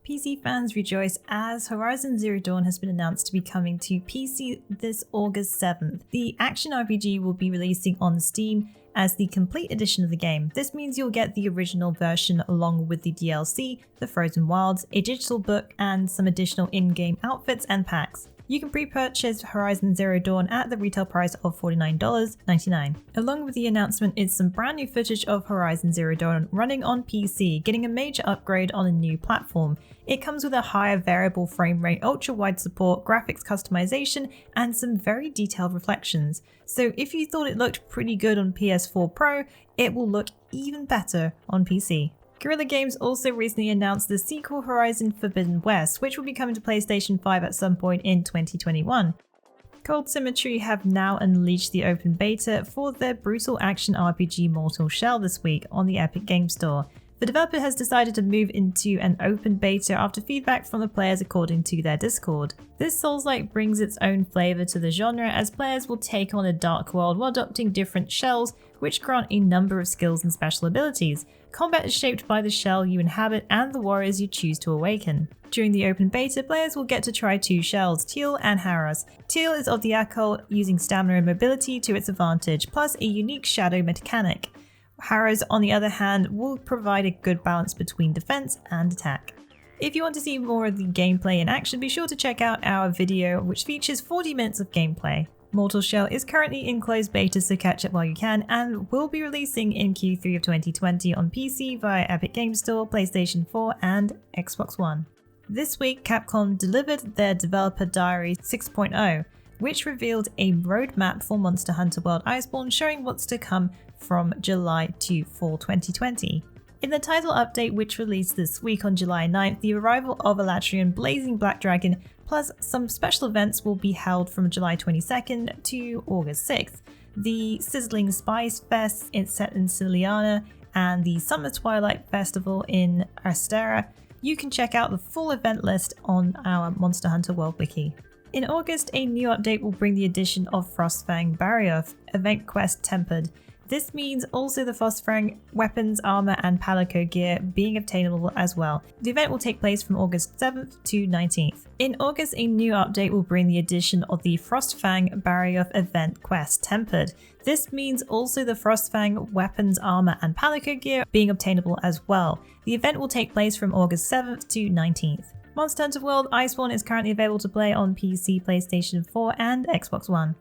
PC fans rejoice as Horizon Zero Dawn has been announced to be coming to PC this August 7th. The action RPG will be releasing on Steam as the complete edition of the game. This means you'll get the original version along with the DLC, the Frozen Wilds, a digital book, and some additional in-game outfits and packs. You can pre-purchase Horizon Zero Dawn at the retail price of $49.99. Along with the announcement is some brand new footage of Horizon Zero Dawn running on PC, getting a major upgrade on a new platform. It comes with a higher variable frame rate, ultra-wide support, graphics customization, and some very detailed reflections. So if you thought it looked pretty good on PS4 Pro, it will look even better on PC. Guerrilla Games also recently announced the sequel Horizon Forbidden West, which will be coming to PlayStation 5 at some point in 2021. Cold Symmetry have now unleashed the open beta for their brutal action RPG Mortal Shell this week on the Epic Games Store. The developer has decided to move into an open beta after feedback from the players according to their Discord. This Souls-like brings its own flavour to the genre as players will take on a dark world while adopting different shells which grant a number of skills and special abilities. Combat is shaped by the shell you inhabit and the warriors you choose to awaken. During the open beta, players will get to try two shells, Teal and Haros. Teal is of the occult, using stamina and mobility to its advantage, plus a unique shadow mechanic. Haros, on the other hand, will provide a good balance between defense and attack. If you want to see more of the gameplay in action, be sure to check out our video which features 40 minutes of gameplay. Mortal Shell is currently in closed beta, so catch up while you can, and will be releasing in Q3 of 2020 on PC via Epic Games Store, PlayStation 4 and Xbox One. This week, Capcom delivered their Developer Diary 6.0, which revealed a roadmap for Monster Hunter World Iceborne showing what's to come from July to fall 2020. In the title update, which released this week on July 9th, the arrival of Elatrian Blazing Black Dragon plus some special events will be held from July 22nd to August 6th. The Sizzling Spice Fest is set in Siciliana and the Summer Twilight Festival in Astera. You can check out the full event list on our Monster Hunter World Wiki. In August, a new update will bring the addition of Frostfang Barioth, Event Quest Tempered. This means also the Frostfang weapons, armor, and Palico gear being obtainable as well. The event will take place from August 7th to 19th. In August, a new update will bring the addition of the Frostfang Barioth Event Quest Tempered. This means also the Frostfang weapons, armor, and Palico gear being obtainable as well. The event will take place from August 7th to 19th. Monster Hunter World Iceborne is currently available to play on PC, PlayStation 4, and Xbox One.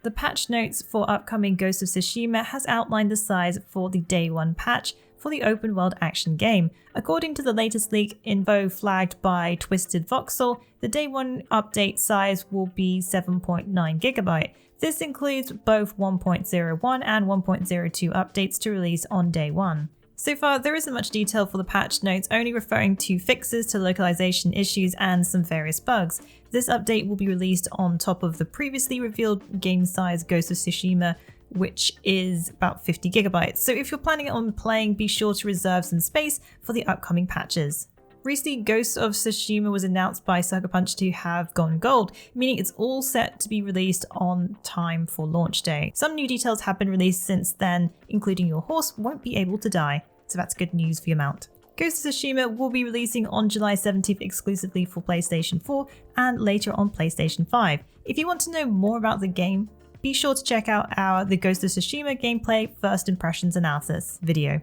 The patch notes for upcoming Ghost of Tsushima has outlined the size for the Day 1 patch for the open world action game. According to the latest leak info flagged by Twisted Voxel, the Day 1 update size will be 7.9GB. This includes both 1.01 and 1.02 updates to release on Day 1. So far, there isn't much detail for the patch notes, only referring to fixes to localization issues and some various bugs. This update will be released on top of the previously revealed game size Ghost of Tsushima, which is about 50GB. So if you're planning on playing, be sure to reserve some space for the upcoming patches. Recently, Ghost of Tsushima was announced by Sucker Punch to have gone gold, meaning it's all set to be released on time for launch day. Some new details have been released since then, including your horse won't be able to die, so that's good news for your mount. Ghost of Tsushima will be releasing on July 17th exclusively for PlayStation 4 and later on PlayStation 5. If you want to know more about the game, be sure to check out our The Ghost of Tsushima Gameplay First Impressions Analysis video.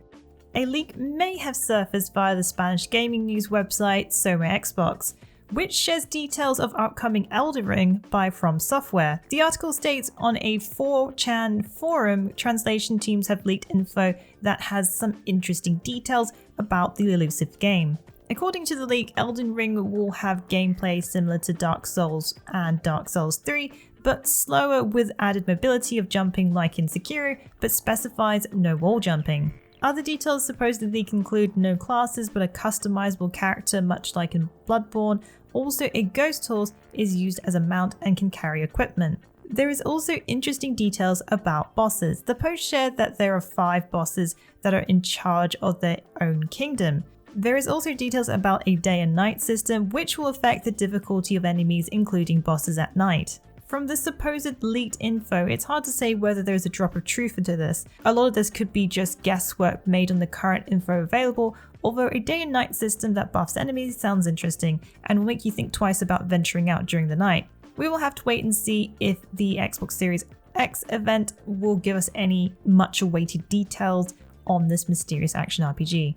A leak may have surfaced via the Spanish gaming news website Soma Xbox, which shares details of upcoming Elden Ring by From Software. The article states on a 4chan forum, translation teams have leaked info that has some interesting details about the elusive game. According to the leak, Elden Ring will have gameplay similar to Dark Souls and Dark Souls 3, but slower with added mobility of jumping like in Sekiro, but specifies no wall jumping. Other details supposedly include no classes but a customizable character much like in Bloodborne. Also, a ghost horse is used as a mount and can carry equipment. There is also interesting details about bosses. The post shared that there are 5 bosses that are in charge of their own kingdom. There is also details about a day and night system, which will affect the difficulty of enemies, including bosses at night. From the supposed leaked info, it's hard to say whether there's a drop of truth into this. A lot of this could be just guesswork made on the current info available, although a day and night system that buffs enemies sounds interesting and will make you think twice about venturing out during the night. We will have to wait and see if the Xbox Series X event will give us any much awaited details on this mysterious action RPG.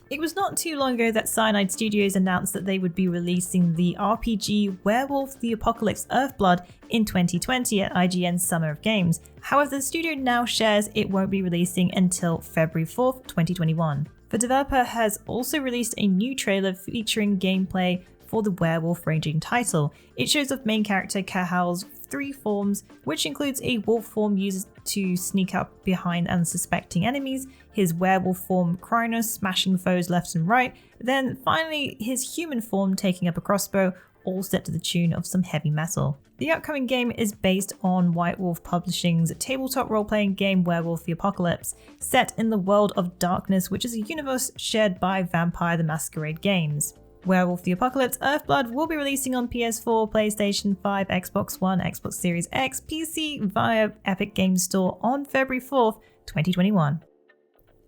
It was not too long ago that Cyanide Studios announced that they would be releasing the RPG Werewolf the Apocalypse Earthblood in 2020 at IGN's Summer of Games. However, the studio now shares it won't be releasing until February 4th, 2021. The developer has also released a new trailer featuring gameplay for the werewolf ranging title. It shows off main character Cahal's 3 forms, which includes a wolf form used to sneak up behind unsuspecting enemies, his werewolf form Krynos smashing foes left and right, then finally his human form taking up a crossbow, all set to the tune of some heavy metal. The upcoming game is based on White Wolf Publishing's tabletop role-playing game Werewolf the Apocalypse, set in the world of darkness, which is a universe shared by Vampire the Masquerade games. Werewolf the Apocalypse Earthblood will be releasing on PS4, PlayStation 5, Xbox One, Xbox Series X, PC via Epic Games Store on February 4th, 2021.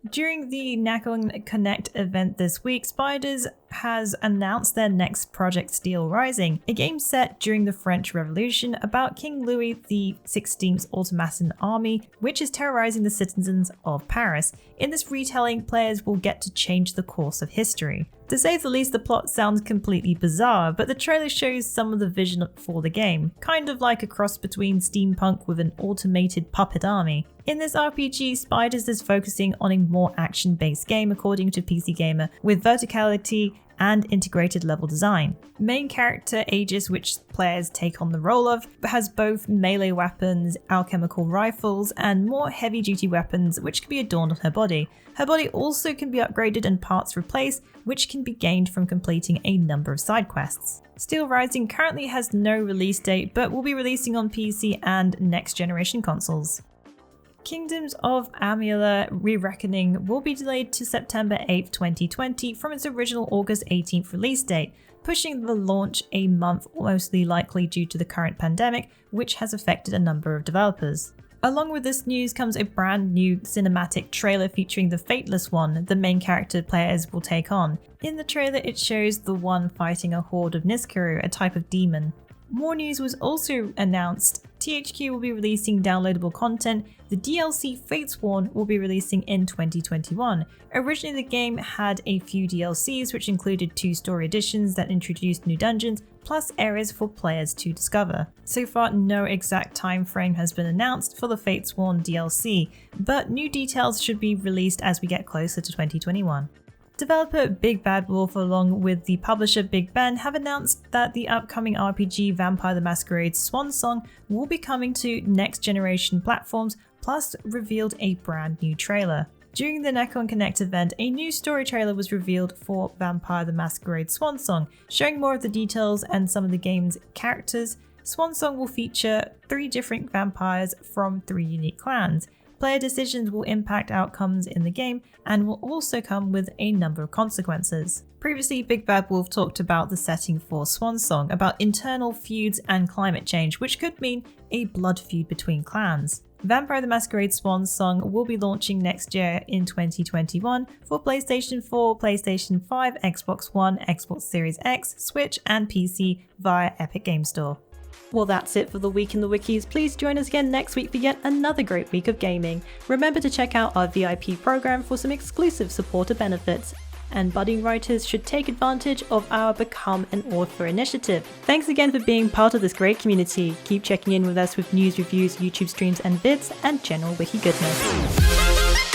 During the Nakon Connect event this week, Spiders has announced their next project, Steelrising, a game set during the French Revolution about King Louis XVI's automaton army, which is terrorizing the citizens of Paris. In this retelling, players will get to change the course of history. To say the least, the plot sounds completely bizarre, but the trailer shows some of the vision for the game, kind of like a cross between steampunk with an automated puppet army. In this RPG, Spiders is focusing on a more action-based game according to PC Gamer, with verticality and integrated level design. Main character Aegis, which players take on the role of, has both melee weapons, alchemical rifles, and more heavy-duty weapons which can be adorned on her body. Her body also can be upgraded and parts replaced, which can be gained from completing a number of side quests. Steelrising currently has no release date, but will be releasing on PC and next-generation consoles. Kingdoms of Amalur Re-Reckoning will be delayed to September 8, 2020 from its original August 18th release date, pushing the launch a month, mostly likely due to the current pandemic, which has affected a number of developers. Along with this news comes a brand new cinematic trailer featuring the Fateless One, the main character players will take on. In the trailer, it shows the One fighting a horde of Niskaru, a type of demon. More news was also announced. THQ will be releasing downloadable content. The DLC Fatesworn will be releasing in 2021. Originally, the game had a few DLCs, which included 2 story editions that introduced new dungeons, plus areas for players to discover. So far, no exact time frame has been announced for the Fatesworn DLC, but new details should be released as we get closer to 2021. Developer Big Bad Wolf along with the publisher Big Ben have announced that the upcoming RPG Vampire the Masquerade Swansong will be coming to next generation platforms, plus revealed a brand new trailer. During the Nakon Connect event, a new story trailer was revealed for Vampire the Masquerade Swansong, showing more of the details and some of the game's characters. Swansong will feature 3 different vampires from 3 unique clans. Player decisions will impact outcomes in the game and will also come with a number of consequences. Previously, Big Bad Wolf talked about the setting for Swansong, about internal feuds and climate change, which could mean a blood feud between clans. Vampire the Masquerade Swansong will be launching next year in 2021 for PlayStation 4, PlayStation 5, Xbox One, Xbox Series X, Switch, and PC via Epic Games Store. Well, that's it for the Week in the Wikis. Please join us again next week for yet another great week of gaming. Remember to check out our VIP program for some exclusive supporter benefits. And budding writers should take advantage of our Become an Author initiative. Thanks again for being part of this great community. Keep checking in with us with news, reviews, YouTube streams and vids, and general wiki goodness.